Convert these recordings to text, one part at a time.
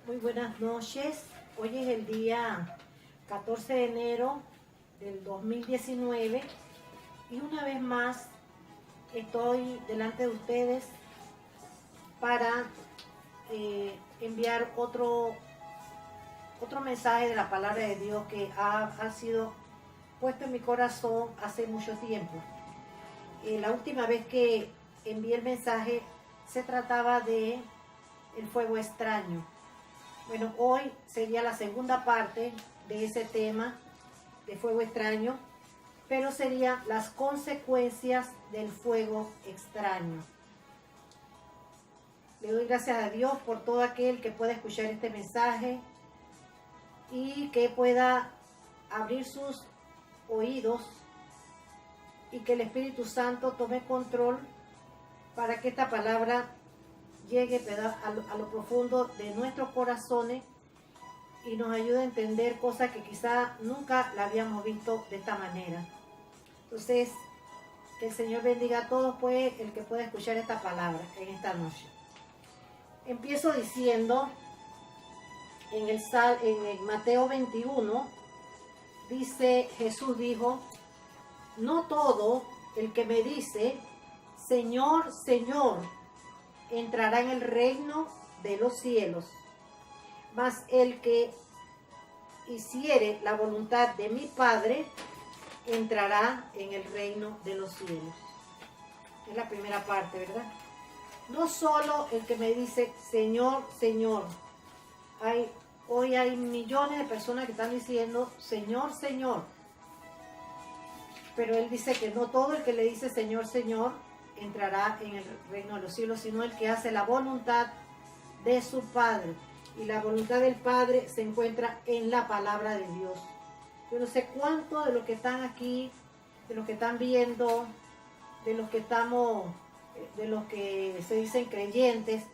Muy buenas noches. Hoy es el día 14 de enero del 2019 y una vez más estoy delante de ustedes para enviar otro mensaje de la palabra de Dios que ha sido puesto en mi corazón hace mucho tiempo. La última vez que envié el mensaje se trataba de el fuego extraño. Bueno, hoy sería la segunda parte de ese tema de fuego extraño, pero serían las consecuencias del fuego extraño. Le doy gracias a Dios por todo aquel que pueda escuchar este mensaje y que pueda abrir sus oídos y que el Espíritu Santo tome control para que esta palabra llegue a lo profundo de nuestros corazones y nos ayude a entender cosas que quizá nunca la habíamos visto de esta manera. Entonces, que el Señor bendiga a todos, pues, el que pueda escuchar esta palabra en esta noche. Empiezo diciendo, en el Mateo 21, dice, Jesús dijo, no todo el que me dice, Señor, Señor, entrará en el reino de los cielos, mas el que hiciere la voluntad de mi Padre entrará en el reino de los cielos. Es la primera parte, ¿verdad? No solo el que me dice Señor, Señor. Hoy hay millones de personas que están diciendo Señor, Señor. Pero Él dice que no todo el que le dice Señor, Señor entrará en el reino de los cielos, sino el que hace la voluntad de su Padre. Y la voluntad del Padre se encuentra en la palabra de Dios. Yo no sé cuántos de los que están aquí, de los que están viendo, de los que se dicen creyentes,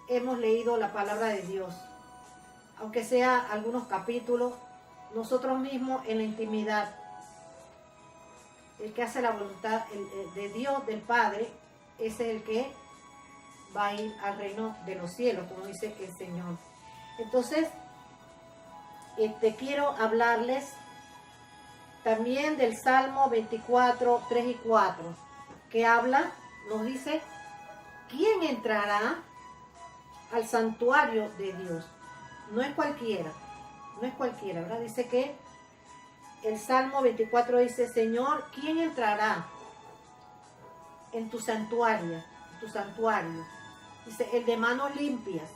hemos leído la palabra de Dios. Aunque sea algunos capítulos, nosotros mismos en la intimidad. El que hace la voluntad de Dios, del Padre, es el que va a ir al reino de los cielos, como dice el Señor. Entonces, quiero hablarles también del Salmo 24, 3 y 4, que nos dice, ¿quién entrará al santuario de Dios? No es cualquiera, ¿verdad? Dice que el Salmo 24 dice, Señor, ¿quién entrará en tu santuario? Dice, el de manos limpias,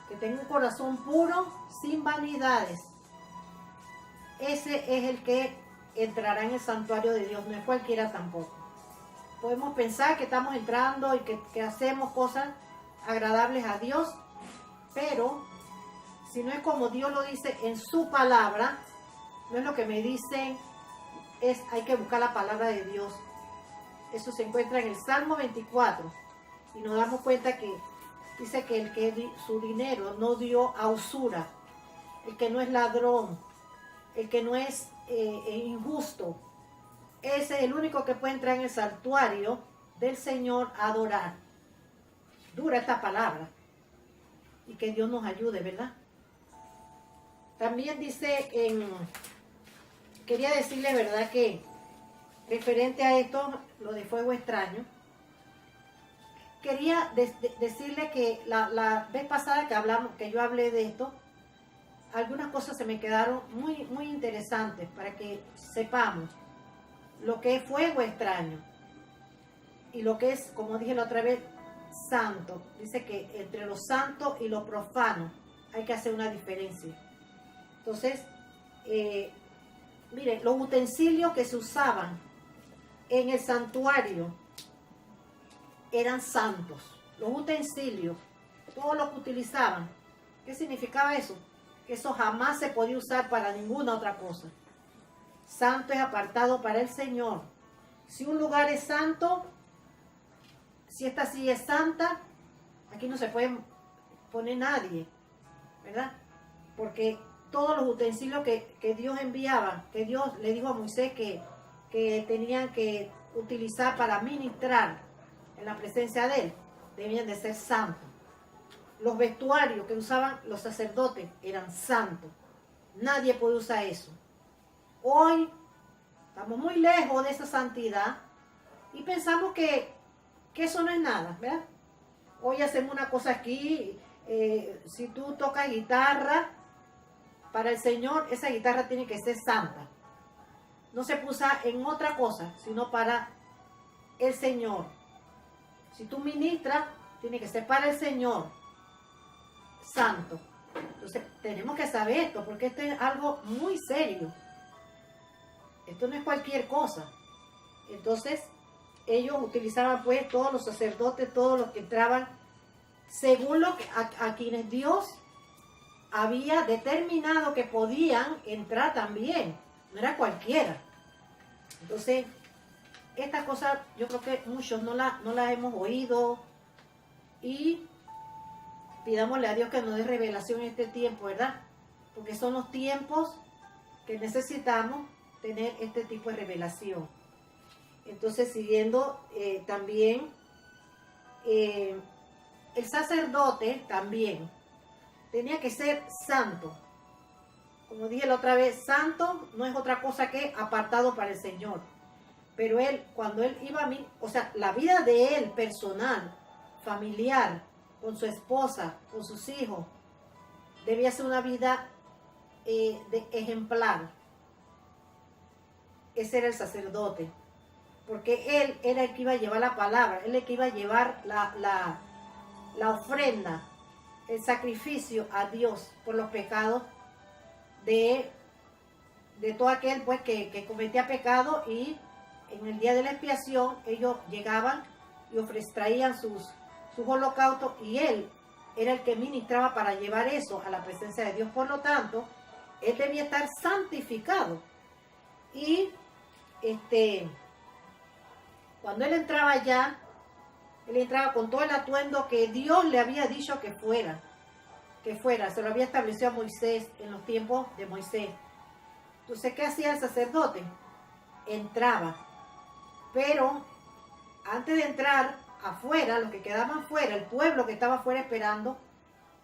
que tenga un corazón puro, sin vanidades. Ese es el que entrará en el santuario de Dios, no es cualquiera tampoco. Podemos pensar que estamos entrando y que hacemos cosas agradables a Dios, pero si no es como Dios lo dice en su palabra, no es lo que me dicen, hay que buscar la palabra de Dios. Eso se encuentra en el Salmo 24. Y nos damos cuenta que dice que el que su dinero no dio a usura, el que no es ladrón, el que no es injusto, ese es el único que puede entrar en el santuario del Señor a adorar. Dura esta palabra. Y que Dios nos ayude, ¿verdad? También dice quería decirle, ¿verdad?, que referente a esto, lo de fuego extraño, quería decirle que la vez pasada que yo hablé de esto, algunas cosas se me quedaron muy, muy interesantes para que sepamos lo que es fuego extraño y lo que es, como dije la otra vez, santo. Dice que entre lo santo y lo profano hay que hacer una diferencia. Entonces, miren, los utensilios que se usaban en el santuario eran santos. Los utensilios, todos los que utilizaban. ¿Qué significaba eso? Que eso jamás se podía usar para ninguna otra cosa. Santo es apartado para el Señor. Si un lugar es santo, si esta silla es santa, aquí no se puede poner nadie, ¿verdad? Porque todos los utensilios que Dios enviaba, que Dios le dijo a Moisés que tenían que utilizar para ministrar en la presencia de Él, debían de ser santos. los vestuarios que usaban los sacerdotes eran santos. Nadie puede usar eso. Hoy estamos muy lejos de esa santidad y pensamos que eso no es nada, ¿verdad? Hoy hacemos una cosa aquí, si tú tocas guitarra, para el Señor esa guitarra tiene que ser santa. No se puede usar en otra cosa, sino para el Señor. Si tú ministras, tiene que ser para el Señor, santo. Entonces tenemos que saber esto, porque esto es algo muy serio. Esto no es cualquier cosa. Entonces ellos utilizaban pues todos los sacerdotes, todos los que entraban, según lo que a quienes Dios había determinado que podían entrar también. No era cualquiera. Entonces, estas cosas yo creo que muchos no las hemos oído. Y pidámosle a Dios que nos dé revelación en este tiempo, ¿verdad? Porque son los tiempos que necesitamos tener este tipo de revelación. Entonces, siguiendo también, el sacerdote también tenía que ser santo. Como dije la otra vez, santo no es otra cosa que apartado para el Señor. Pero él, cuando él iba a mí, o sea, la vida de él personal, familiar, con su esposa, con sus hijos, debía ser una vida de ejemplar. Ese era el sacerdote, porque él era el que iba a llevar la palabra, él el que iba a llevar la ofrenda, el sacrificio a Dios por los pecados de todo aquel pues que cometía pecado. Y en el día de la expiación ellos llegaban y traían sus holocaustos, y él era el que ministraba para llevar eso a la presencia de Dios. Por lo tanto, él debía estar santificado. Y cuando él entraba allá, él entraba con todo el atuendo que Dios le había dicho que fuera. Se lo había establecido a Moisés en los tiempos de Moisés. Entonces, ¿qué hacía el sacerdote? Entraba. Pero antes de entrar afuera, los que quedaban afuera, el pueblo que estaba afuera esperando,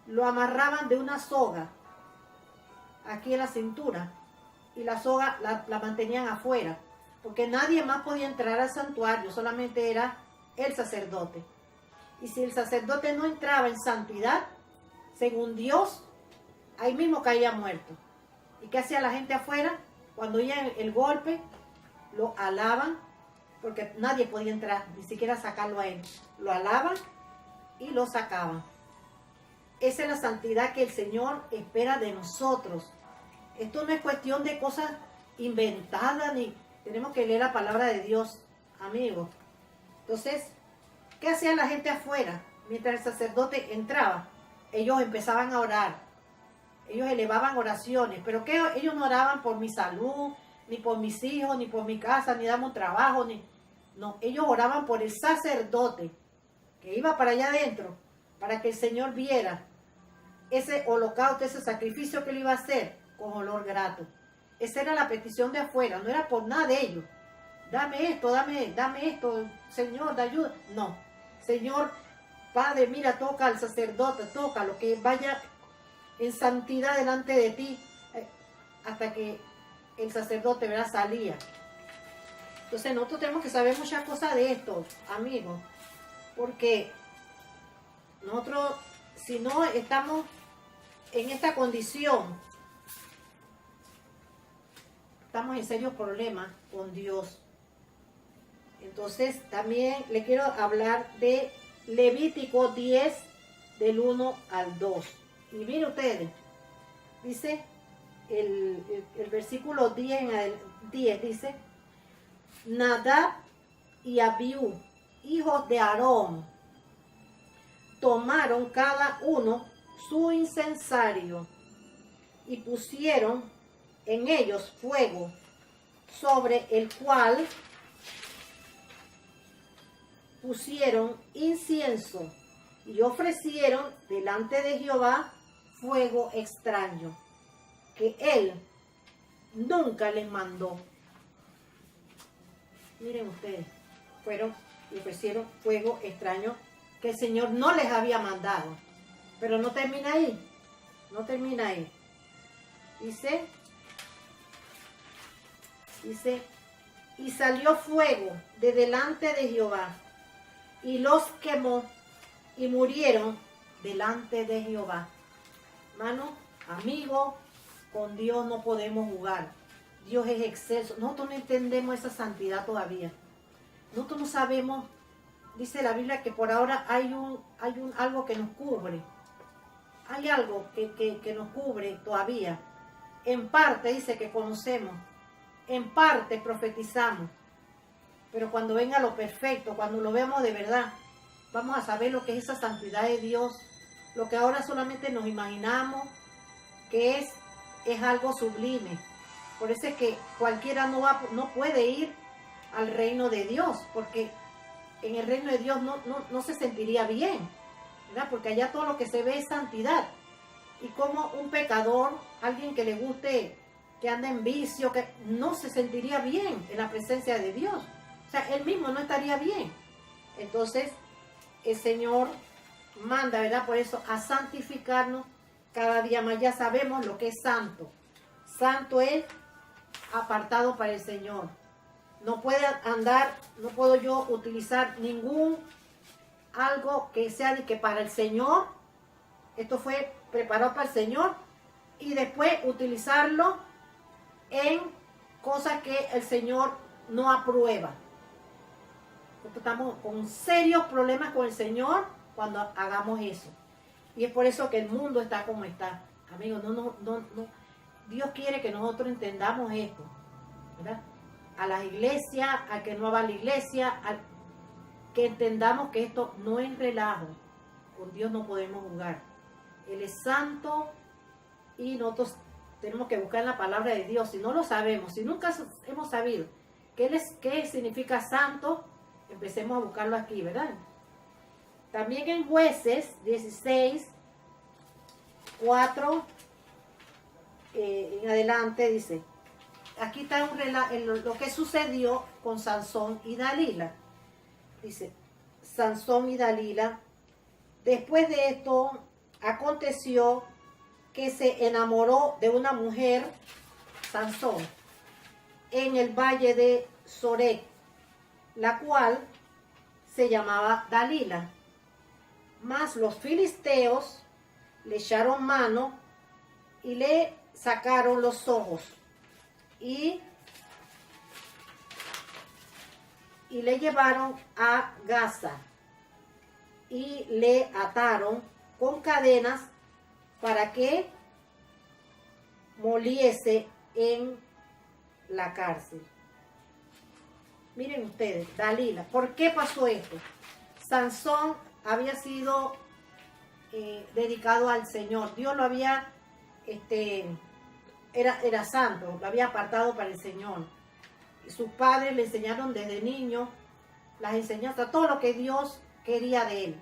lo amarraban de una soga aquí en la cintura, y la soga la mantenían afuera, porque nadie más podía entrar al santuario, solamente era el sacerdote. Y si el sacerdote no entraba en santidad, según Dios, ahí mismo caía muerto. ¿Y qué hacía la gente afuera? Cuando oían el golpe, lo alaban, porque nadie podía entrar, ni siquiera sacarlo a él. Lo alaban y lo sacaban. Esa es la santidad que el Señor espera de nosotros. Esto no es cuestión de cosas inventadas, ni tenemos que leer la palabra de Dios, amigos. Entonces, ¿qué hacía la gente afuera? Mientras el sacerdote entraba, ellos empezaban a orar. Ellos elevaban oraciones, pero que ellos no oraban por mi salud, ni por mis hijos, ni por mi casa, ni damos trabajo, no, ellos oraban por el sacerdote que iba para allá adentro, para que el Señor viera ese holocausto, ese sacrificio que él iba a hacer con olor grato. Esa era la petición de afuera, no era por nada de ellos. Dame esto, dame esto, Señor, da ayuda. No, Señor, Padre, mira, toca al sacerdote, toca lo que vaya en santidad delante de ti, hasta que el sacerdote, ¿verdad?, salía. Entonces nosotros tenemos que saber muchas cosas de esto, amigos, porque nosotros, si no estamos en esta condición, estamos en serios problemas con Dios. Entonces también le quiero hablar de Levítico 10, del 1 al 2. Y miren ustedes, dice el versículo 10 dice: Nadab y Abiú, hijos de Aarón, tomaron cada uno su incensario y pusieron en ellos fuego, sobre el cual pusieron incienso, y ofrecieron delante de Jehová fuego extraño, que él nunca les mandó. Miren ustedes, fueron y ofrecieron fuego extraño que el Señor no les había mandado. Pero no termina ahí. No termina ahí. Dice, y salió fuego de delante de Jehová, y los quemó, y murieron delante de Jehová. Hermano, amigo, con Dios no podemos jugar. Dios es excelso. Nosotros no entendemos esa santidad todavía. Nosotros no sabemos, dice la Biblia, que por ahora hay algo que nos cubre. Hay algo que nos cubre todavía. En parte dice que conocemos. En parte profetizamos. Pero cuando venga lo perfecto, cuando lo veamos de verdad, vamos a saber lo que es esa santidad de Dios. Lo que ahora solamente nos imaginamos que es algo sublime. Por eso es que cualquiera no puede ir al reino de Dios, porque en el reino de Dios no se sentiría bien, ¿verdad? Porque allá todo lo que se ve es santidad. Y como un pecador, alguien que le guste, que anda en vicio, que no se sentiría bien en la presencia de Dios. O sea, él mismo no estaría bien. Entonces, el Señor manda, ¿verdad? Por eso, a santificarnos cada día más. Ya sabemos lo que es santo. Santo es apartado para el Señor. No puede andar, no puedo yo utilizar algo que sea de que para el Señor, esto fue preparado para el Señor, y después utilizarlo en cosas que el Señor no aprueba. Porque estamos con serios problemas con el Señor cuando hagamos eso. Y es por eso que el mundo está como está. Amigos, no. Dios quiere que nosotros entendamos esto, ¿verdad? A las iglesias, a que no va a la iglesia, que entendamos que esto no es relajo. Con Dios no podemos jugar. Él es santo y nosotros tenemos que buscar en la palabra de Dios. Si no lo sabemos, si nunca hemos sabido qué significa santo, empecemos a buscarlo aquí, ¿verdad? También en Jueces 16, 4 en adelante dice, aquí está lo que sucedió con Sansón y Dalila. Dice, Sansón y Dalila, después de esto aconteció que se enamoró de una mujer, Sansón, en el valle de Sorek, la cual se llamaba Dalila. Mas los filisteos le echaron mano y le sacaron los ojos y le llevaron a Gaza y le ataron con cadenas para que moliese en la cárcel. Miren ustedes, Dalila, ¿por qué pasó esto? Sansón había sido dedicado al Señor. Dios lo había, era santo, lo había apartado para el Señor. Y sus padres le enseñaron desde niño las enseñanzas, todo lo que Dios quería de él.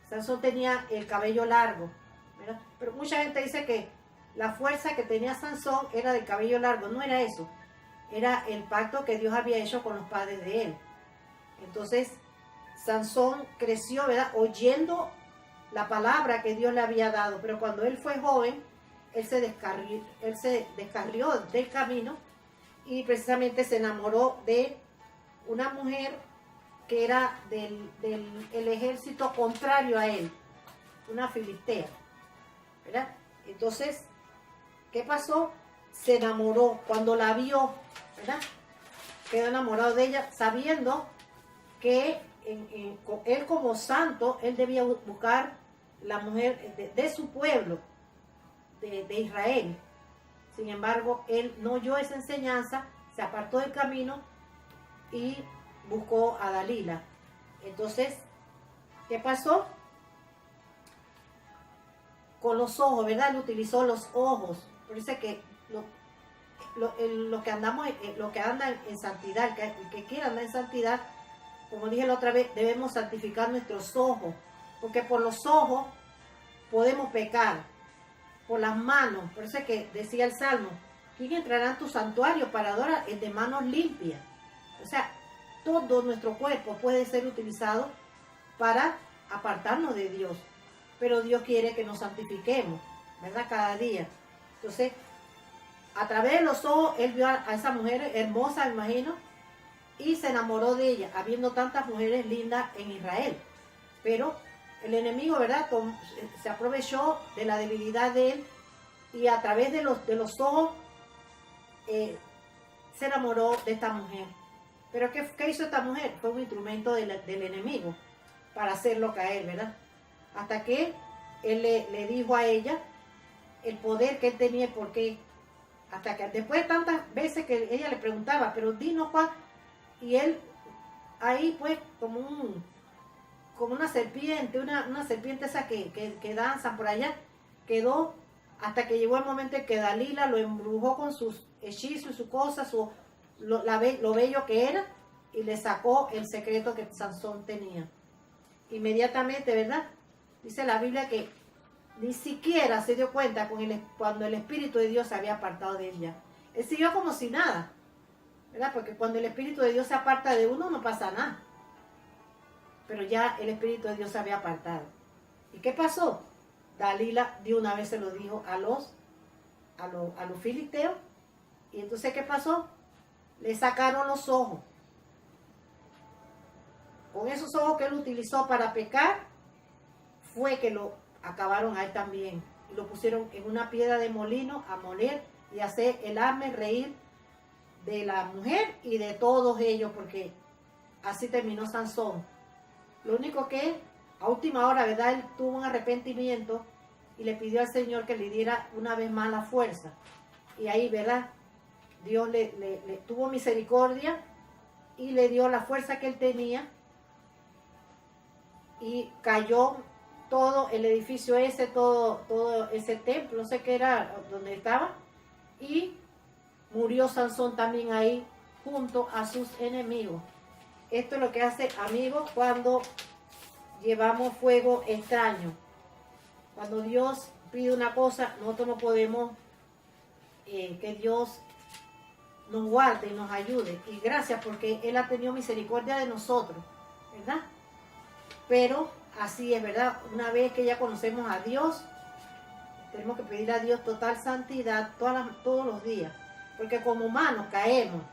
Sansón tenía el cabello largo, ¿verdad? Pero mucha gente dice que la fuerza que tenía Sansón era del cabello largo. No era eso. Era el pacto que Dios había hecho con los padres de él. Entonces, Sansón creció, ¿verdad? Oyendo la palabra que Dios le había dado. Pero cuando él fue joven, él se descarrió del camino y precisamente se enamoró de una mujer que era del ejército contrario a él, una filistea, ¿verdad? Entonces, ¿qué pasó? Se enamoró cuando la vio, ¿verdad? Quedó enamorado de ella, sabiendo que él como santo, él debía buscar la mujer de su pueblo, de Israel. Sin embargo, él no oyó esa enseñanza, se apartó del camino y buscó a Dalila. Entonces, ¿qué pasó? Con los ojos, ¿verdad? Él utilizó los ojos. Por eso es que lo que andan en santidad, el que quiera andar en santidad, como dije la otra vez, debemos santificar nuestros ojos, porque por los ojos podemos pecar, por las manos. Por eso es que decía el Salmo, ¿quién entrará en tu santuario para adorar? El de manos limpias. O sea, todo nuestro cuerpo puede ser utilizado para apartarnos de Dios. pero Dios quiere que nos santifiquemos, ¿verdad? Cada día. Entonces, a través de los ojos, él vio a esa mujer hermosa, me imagino, y se enamoró de ella, habiendo tantas mujeres lindas en Israel. Pero el enemigo, ¿verdad?, se aprovechó de la debilidad de él y a través de los ojos se enamoró de esta mujer. Pero ¿qué hizo esta mujer? Fue un instrumento del enemigo para hacerlo caer, ¿verdad? Hasta que él le dijo a ella el poder que él tenía, por qué. Hasta que después de tantas veces que ella le preguntaba, pero dinos cuál, y él ahí pues como una serpiente, una serpiente esa que danzan por allá, quedó hasta que llegó el momento en que Dalila lo embrujó con sus hechizos y sus cosas, lo bello que era, y le sacó el secreto que Sansón tenía. Inmediatamente, ¿verdad? Dice la Biblia que ni siquiera se dio cuenta cuando el Espíritu de Dios se había apartado de ella. Él siguió como si nada, ¿verdad? Porque cuando el Espíritu de Dios se aparta de uno no pasa nada. Pero ya el Espíritu de Dios se había apartado. ¿Y qué pasó? Dalila de una vez se lo dijo a los filisteos. Y entonces, ¿qué pasó? Le sacaron los ojos. Con esos ojos que él utilizó para pecar, fue que lo acabaron a él también. Y lo pusieron en una piedra de molino a moler y hacer el hazme reír de la mujer y de todos ellos, porque así terminó Sansón. Lo único que a última hora, ¿verdad?, él tuvo un arrepentimiento y le pidió al Señor que le diera una vez más la fuerza. Y ahí, ¿verdad?, Dios le tuvo misericordia y le dio la fuerza que él tenía, y cayó todo el edificio ese, todo ese templo, no sé qué era donde estaba, y murió Sansón también ahí junto a sus enemigos. Esto es lo que hace, amigos, cuando llevamos fuego extraño. Cuando Dios pide una cosa, nosotros no podemos, que Dios nos guarde y nos ayude. Y gracias porque Él ha tenido misericordia de nosotros, ¿verdad? Pero así es, ¿verdad? Una vez que ya conocemos a Dios, tenemos que pedir a Dios total santidad todos los días. Porque como humanos caemos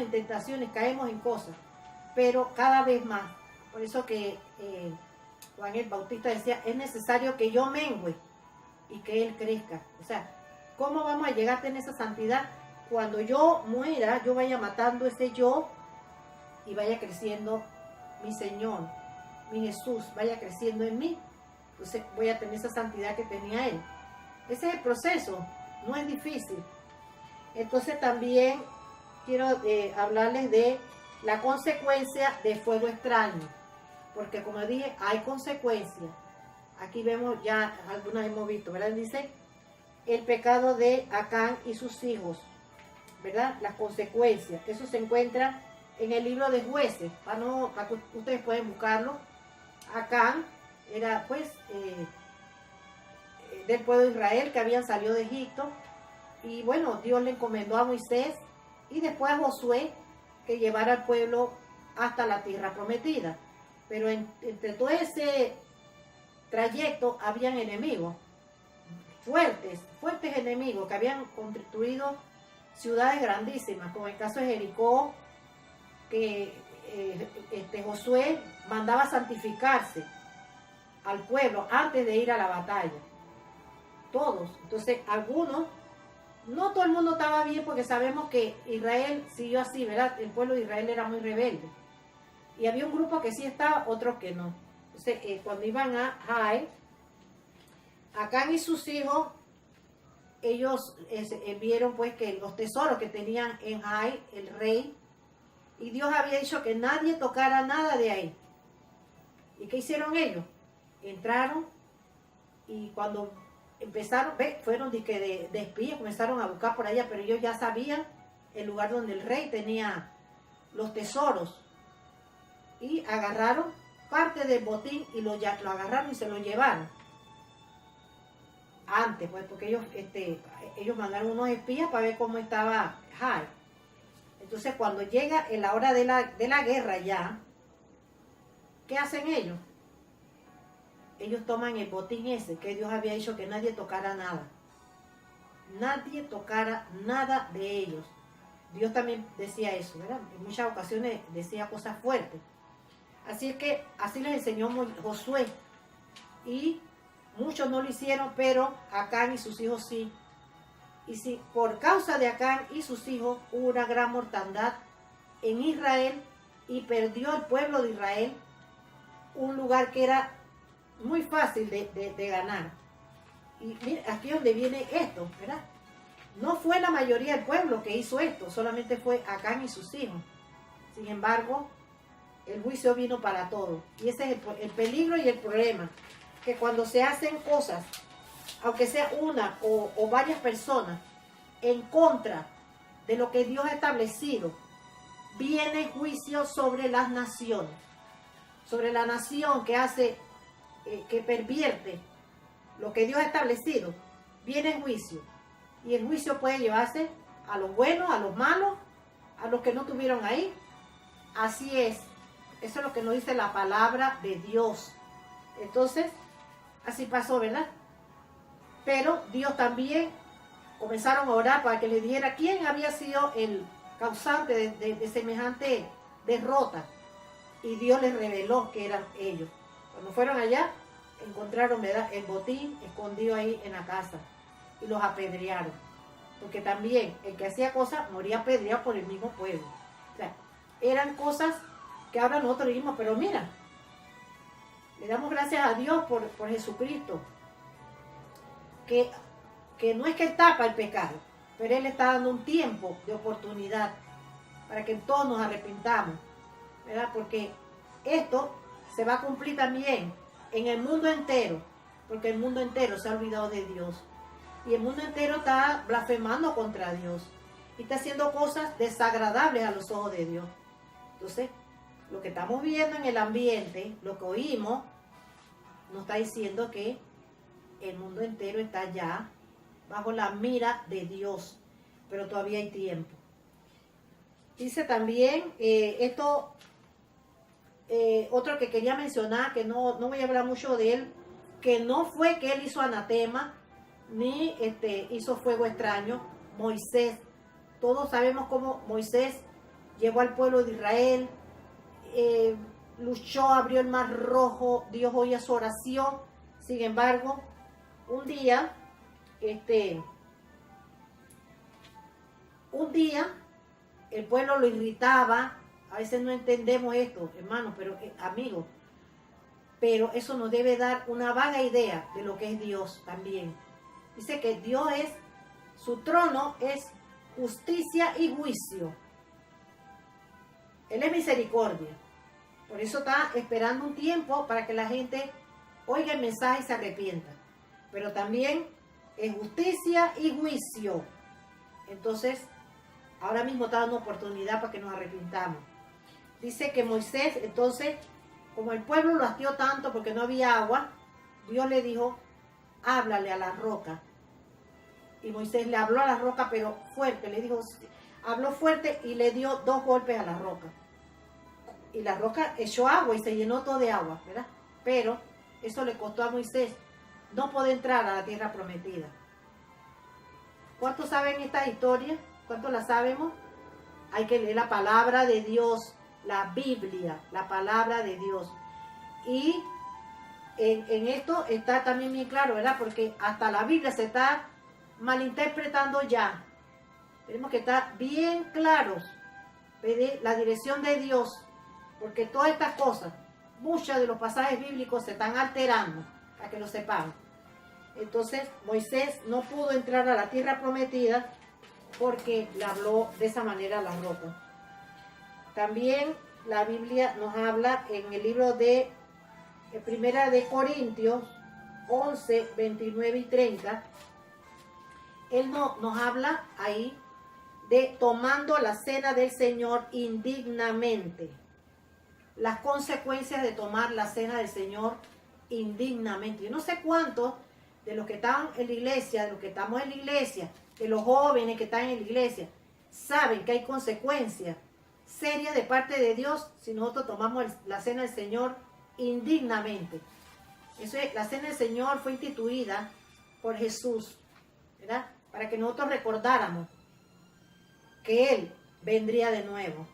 en tentaciones, caemos en cosas, pero cada vez más. Por eso que Juan el Bautista decía, es necesario que yo mengüe y que Él crezca. O sea, ¿cómo vamos a llegar a tener esa santidad? Cuando yo muera, yo vaya matando ese yo y vaya creciendo mi Señor, mi Jesús, vaya creciendo en mí. Entonces voy a tener esa santidad que tenía Él. Ese es el proceso, no es difícil. Entonces también quiero hablarles de la consecuencia de fuego extraño. Porque como dije, hay consecuencias. Aquí vemos ya, algunas hemos visto, ¿verdad? Dice, el pecado de Acán y sus hijos, ¿verdad? Las consecuencias. Eso se encuentra en el libro de Jueces. Para que ustedes pueden buscarlo. Acán era, pues, del pueblo de Israel que habían salido de Egipto. Y bueno, Dios le encomendó a Moisés y después a Josué que llevara al pueblo hasta la tierra prometida. Pero entre todo ese trayecto habían enemigos, fuertes enemigos que habían construido ciudades grandísimas, como el caso de Jericó, que Josué mandaba santificarse al pueblo antes de ir a la batalla. Todos. Entonces, algunos, no todo el mundo estaba bien, porque sabemos que Israel siguió así, ¿verdad? El pueblo de Israel era muy rebelde. Y había un grupo que sí estaba, otros que no. Entonces, cuando iban a Jai, Acán y sus hijos, ellos vieron pues que los tesoros que tenían en Jai, el rey, y Dios había dicho que nadie tocara nada de ahí. ¿Y qué hicieron ellos? Entraron y cuando empezaron, fueron de espías, comenzaron a buscar por allá, pero ellos ya sabían el lugar donde el rey tenía los tesoros. Y agarraron parte del botín y lo agarraron y se lo llevaron. Antes, pues, porque ellos mandaron unos espías para ver cómo estaba Jai. Entonces, cuando llega en la hora de la guerra ya, ¿qué hacen ellos? ellos toman el botín ese, que Dios había dicho que nadie tocara nada. Nadie tocara nada de ellos. Dios también decía eso, ¿verdad? En muchas ocasiones decía cosas fuertes. Así es que así les enseñó Josué. Y muchos no lo hicieron, pero Acán y sus hijos sí. Y si por causa de Acán y sus hijos hubo una gran mortandad en Israel y perdió el pueblo de Israel un lugar que era muy fácil de ganar. Y mira, aquí es donde viene esto, ¿verdad? No fue la mayoría del pueblo que hizo esto, solamente fue Acán y sus hijos. Sin embargo, el juicio vino para todos. Y ese es el peligro y el problema. Que cuando se hacen cosas, aunque sea una o varias personas, en contra de lo que Dios ha establecido, viene juicio sobre las naciones. Sobre la nación que hace, que pervierte lo que Dios ha establecido, viene juicio. Y el juicio puede llevarse a los buenos, a los malos, a los que no estuvieron ahí. Así es. Eso es lo que nos dice la palabra de Dios. Entonces, así pasó, ¿verdad? Pero Dios también comenzaron a orar para que le dijera quién había sido el causante de semejante derrota. Y Dios les reveló que eran ellos. Cuando fueron allá, encontraron, ¿verdad?, el botín escondido ahí en la casa. Y los apedrearon. Porque también el que hacía cosas moría apedreado por el mismo pueblo. O sea, eran cosas que ahora nosotros dijimos, pero mira, le damos gracias a Dios por Jesucristo. Que no es que Él tapa el pecado, pero Él está dando un tiempo de oportunidad para que todos nos arrepintamos, ¿verdad? Porque esto se va a cumplir también en el mundo entero, porque el mundo entero se ha olvidado de Dios. Y el mundo entero está blasfemando contra Dios. Y está haciendo cosas desagradables a los ojos de Dios. Entonces, lo que estamos viendo en el ambiente, lo que oímos, nos está diciendo que el mundo entero está ya bajo la mira de Dios. Pero todavía hay tiempo. Dice también, otro que quería mencionar, que no voy a hablar mucho de él, que no fue que él hizo anatema, ni hizo fuego extraño. Moisés, todos sabemos cómo Moisés llegó al pueblo de Israel, luchó, abrió el mar rojo, Dios oía su oración. Sin embargo, un día el pueblo lo irritaba. A veces no entendemos esto, hermanos, pero amigos, pero eso nos debe dar una vaga idea de lo que es Dios también. Dice que Dios es, su trono es justicia y juicio. Él es misericordia. Por eso está esperando un tiempo para que la gente oiga el mensaje y se arrepienta. Pero también es justicia y juicio. Entonces, ahora mismo está dando oportunidad para que nos arrepintamos. Dice que Moisés, entonces, como el pueblo lo hastió tanto porque no había agua, Dios le dijo, háblale a la roca. Y Moisés le habló a la roca, pero fuerte, le dijo, habló fuerte y le dio 2 golpes a la roca. Y la roca echó agua y se llenó todo de agua, ¿verdad? Pero eso le costó a Moisés no poder entrar a la tierra prometida. ¿Cuántos saben esta historia? ¿Cuántos la sabemos? Hay que leer la palabra de Dios, la Biblia, la palabra de Dios. Y en esto está también bien claro, ¿verdad? Porque hasta la Biblia se está malinterpretando ya. Tenemos que estar bien claros de la dirección de Dios, porque todas estas cosas, muchos de los pasajes bíblicos se están alterando, para que lo sepan. Entonces Moisés no pudo entrar a la tierra prometida porque le habló de esa manera a la roca. También la Biblia nos habla en el libro de Primera de Corintios 11, 29 y 30. Él nos habla ahí de tomando la cena del Señor indignamente. Las consecuencias de tomar la cena del Señor indignamente. Yo no sé cuántos de los que están en la iglesia, de los que estamos en la iglesia, de los jóvenes que están en la iglesia, saben que hay consecuencias serias de parte de Dios si nosotros tomamos la cena del Señor indignamente. La cena del Señor fue instituida por Jesús, ¿verdad? Para que nosotros recordáramos que Él vendría de nuevo.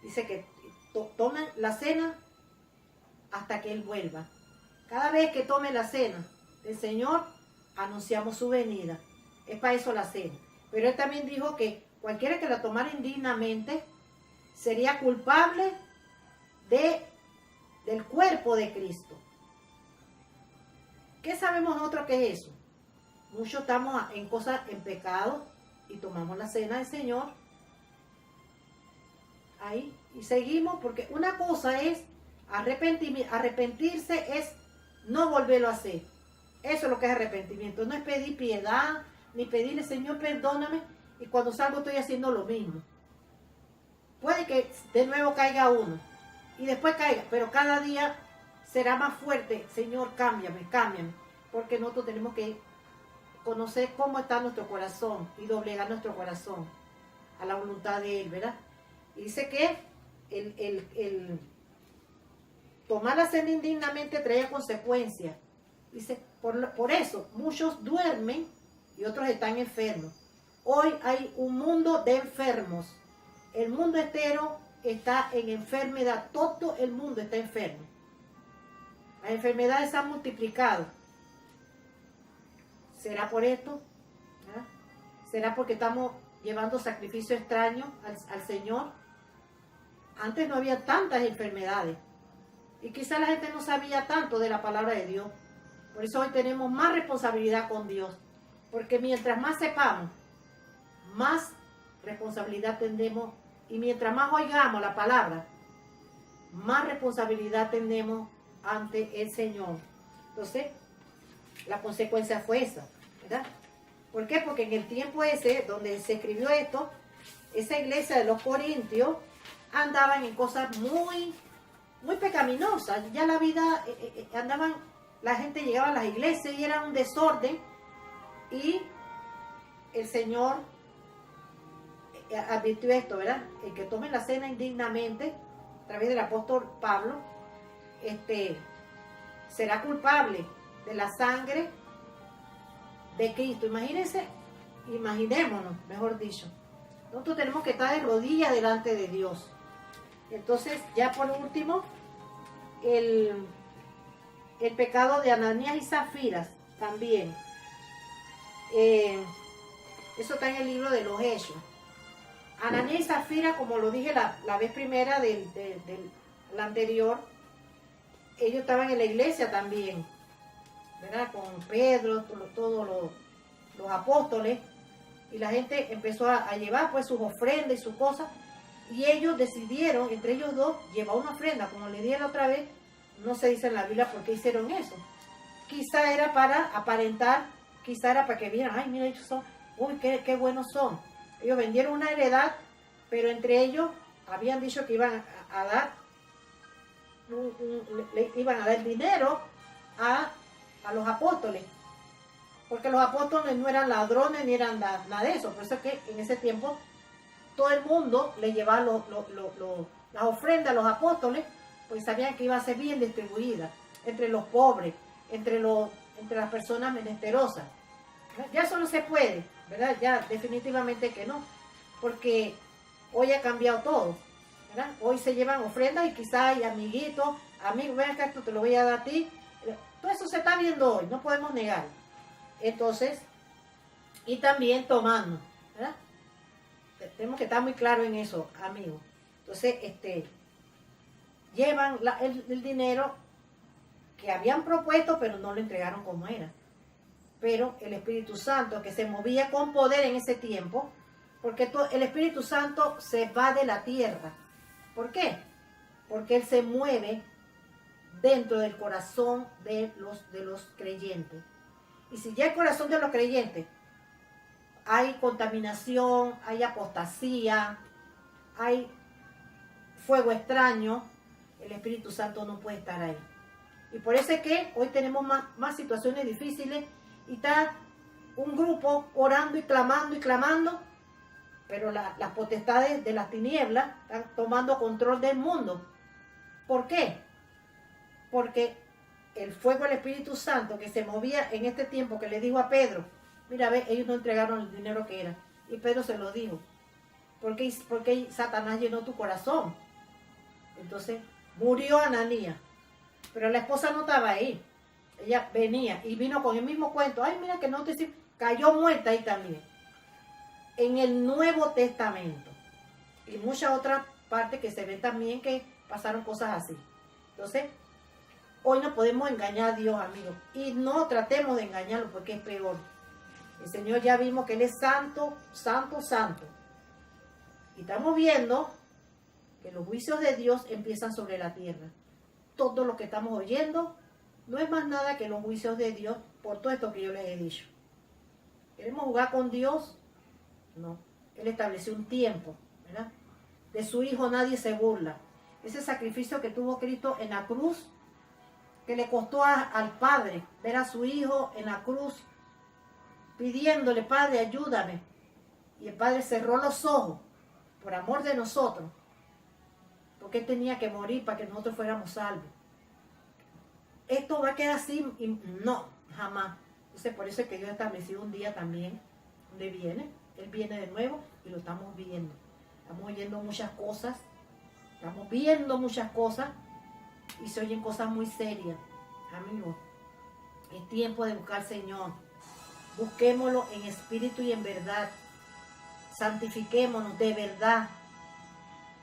Dice que tomen la cena hasta que Él vuelva. Cada vez que tome la cena del Señor, anunciamos su venida. Es para eso la cena. Pero Él también dijo que cualquiera que la tomara indignamente sería culpable del cuerpo de Cristo. ¿Qué sabemos nosotros que es eso? Muchos estamos en cosas, en pecado, y tomamos la cena del Señor ahí y seguimos, porque una cosa es arrepentirse, es no volverlo a hacer. Eso es lo que es arrepentimiento. No es pedir piedad, ni pedirle, Señor, perdóname, y cuando salgo estoy haciendo lo mismo. Puede que de nuevo caiga uno y después caiga, pero cada día será más fuerte. Señor, cámbiame, porque nosotros tenemos que conocer cómo está nuestro corazón y doblegar nuestro corazón a la voluntad de Él, ¿verdad? Y dice que el tomar la cena indignamente trae consecuencias. Dice, por eso muchos duermen y otros están enfermos. Hoy hay un mundo de enfermos. El mundo entero está en enfermedad. Todo el mundo está enfermo. Las enfermedades se han multiplicado. ¿Será por esto? ¿Ah? ¿Será porque estamos llevando sacrificio extraño al Señor? Antes no había tantas enfermedades. Y quizás la gente no sabía tanto de la palabra de Dios. Por eso hoy tenemos más responsabilidad con Dios. Porque mientras más sepamos, más responsabilidad tendremos. Y mientras más oigamos la palabra, más responsabilidad tenemos ante el Señor. Entonces, la consecuencia fue esa, ¿verdad? ¿Por qué? Porque en el tiempo ese, donde se escribió esto, esa iglesia de los Corintios andaban en cosas muy pecaminosas. Ya la vida, la gente llegaba a las iglesias y era un desorden. Y el Señor advirtió esto, ¿verdad? El que tome la cena indignamente, a través del apóstol Pablo, será culpable de la sangre de Cristo. Imaginémonos, mejor dicho. Nosotros tenemos que estar de rodillas delante de Dios. Entonces, ya por último, el pecado de Ananías y Zafiras también. Eso está en el libro de los Hechos. Ananías y Zafira, como lo dije la vez primera la anterior, ellos estaban en la iglesia también, ¿verdad? Con Pedro, todos los apóstoles, y la gente empezó a llevar pues sus ofrendas y sus cosas, y ellos decidieron, entre ellos dos, llevar una ofrenda, como le dije la otra vez. No se dice en la Biblia por qué hicieron eso. Quizá era para aparentar, quizá era para que vieran, ay, mira, ellos son, uy, qué buenos son. Ellos vendieron una heredad, pero entre ellos habían dicho que iban a dar dinero a los apóstoles, porque los apóstoles no eran ladrones ni eran nada de eso. Por eso es que en ese tiempo todo el mundo le llevaba las ofrendas a los apóstoles, pues sabían que iba a ser bien distribuida entre los pobres, entre las personas menesterosas. Ya eso no se puede, ¿verdad? Ya definitivamente que no, porque hoy ha cambiado todo, ¿verdad? Hoy se llevan ofrendas y quizás hay amiguitos, ven acá, esto te lo voy a dar a ti. Todo eso se está viendo hoy, no podemos negar. Entonces, y también tomando, ¿verdad? Tenemos que estar muy claros en eso, amigos. Entonces, llevan el dinero que habían propuesto, pero no lo entregaron como era. Pero el Espíritu Santo, que se movía con poder en ese tiempo, porque el Espíritu Santo se va de la tierra. ¿Por qué? Porque Él se mueve dentro del corazón de los creyentes. Y si ya el corazón de los creyentes hay contaminación, hay apostasía, hay fuego extraño, el Espíritu Santo no puede estar ahí. Y por eso es que hoy tenemos más situaciones difíciles y está un grupo orando y clamando, pero las potestades de las tinieblas están tomando control del mundo. ¿Por qué? Porque el fuego del Espíritu Santo que se movía en este tiempo, que le dijo a Pedro, mira, ve, ellos no entregaron el dinero que era. Y Pedro se lo dijo, porque Satanás llenó tu corazón. Entonces murió Ananías, pero la esposa no estaba ahí. Ella venía y vino con el mismo cuento. Ay, mira que no te sirve. Cayó muerta ahí también. En el Nuevo Testamento y muchas otras partes que se ven también que pasaron cosas así. Entonces, hoy no podemos engañar a Dios, amigos, y no tratemos de engañarlo porque es peor. El Señor ya vimos que Él es santo, santo, santo. Y estamos viendo que los juicios de Dios empiezan sobre la tierra. Todo lo que estamos oyendo no es más nada que los juicios de Dios por todo esto que yo les he dicho. ¿Queremos jugar con Dios? No. Él estableció un tiempo, ¿verdad? De su Hijo nadie se burla. Ese sacrificio que tuvo Cristo en la cruz, que le costó al Padre ver a su Hijo en la cruz, pidiéndole, Padre, ayúdame. Y el Padre cerró los ojos por amor de nosotros, porque Él tenía que morir para que nosotros fuéramos salvos. Esto va a quedar así, no, jamás. Entonces, por eso es que Dios ha establecido un día también donde viene. Él viene de nuevo y lo estamos viendo. Estamos oyendo muchas cosas, estamos viendo muchas cosas y se oyen cosas muy serias. Amigos, es tiempo de buscar al Señor. Busquémoslo en espíritu y en verdad. Santifiquémonos de verdad.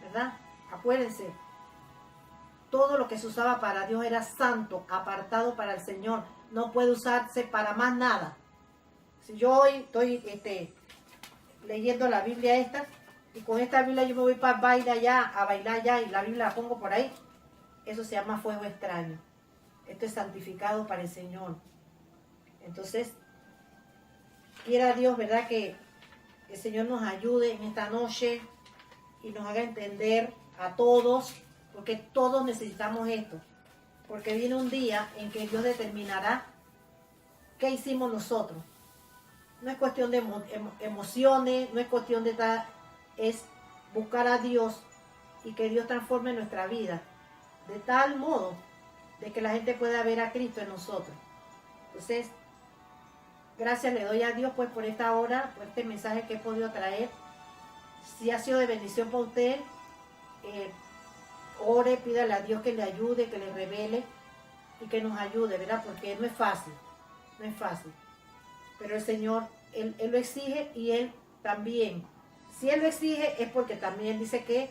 ¿Verdad? Acuérdense, todo lo que se usaba para Dios era santo, apartado para el Señor. No puede usarse para más nada. Si yo hoy estoy leyendo la Biblia esta, y con esta Biblia yo me voy para bailar allá, a bailar allá, y la Biblia la pongo por ahí, eso se llama fuego extraño. Esto es santificado para el Señor. Entonces, quiera Dios, ¿verdad?, que el Señor nos ayude en esta noche y nos haga entender a todos, porque todos necesitamos esto. Porque viene un día en que Dios determinará qué hicimos nosotros. No es cuestión de emociones, no es cuestión de tal, es buscar a Dios y que Dios transforme nuestra vida de tal modo de que la gente pueda ver a Cristo en nosotros. Entonces, gracias le doy a Dios pues por esta hora, por este mensaje que he podido traer. Si ha sido de bendición para usted, ore, pídale a Dios que le ayude, que le revele y que nos ayude, ¿verdad? Porque no es fácil, no es fácil. Pero el Señor, Él lo exige y Él también. Si Él lo exige es porque también dice que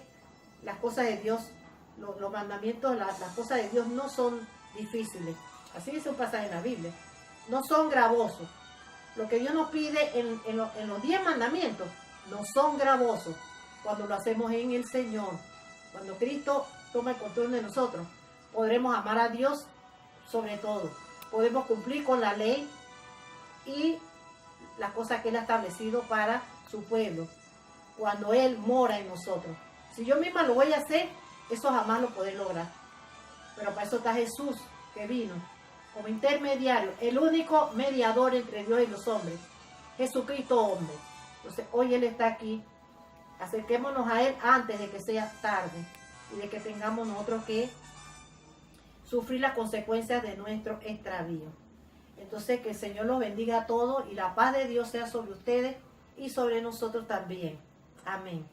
las cosas de Dios, los mandamientos, las cosas de Dios no son difíciles. Así dice un pasaje en la Biblia. No son gravosos. Lo que Dios nos pide en los 10 mandamientos no son gravosos cuando lo hacemos en el Señor. Cuando Cristo toma el control de nosotros, podremos amar a Dios sobre todo. Podemos cumplir con la ley y las cosas que Él ha establecido para su pueblo, cuando Él mora en nosotros. Si yo misma lo voy a hacer, eso jamás lo podré lograr. Pero para eso está Jesús, que vino como intermediario, el único mediador entre Dios y los hombres, Jesucristo hombre. Entonces hoy Él está aquí. Acerquémonos a Él antes de que sea tarde y de que tengamos nosotros que sufrir las consecuencias de nuestro extravío. Entonces que el Señor los bendiga a todos y la paz de Dios sea sobre ustedes y sobre nosotros también. Amén.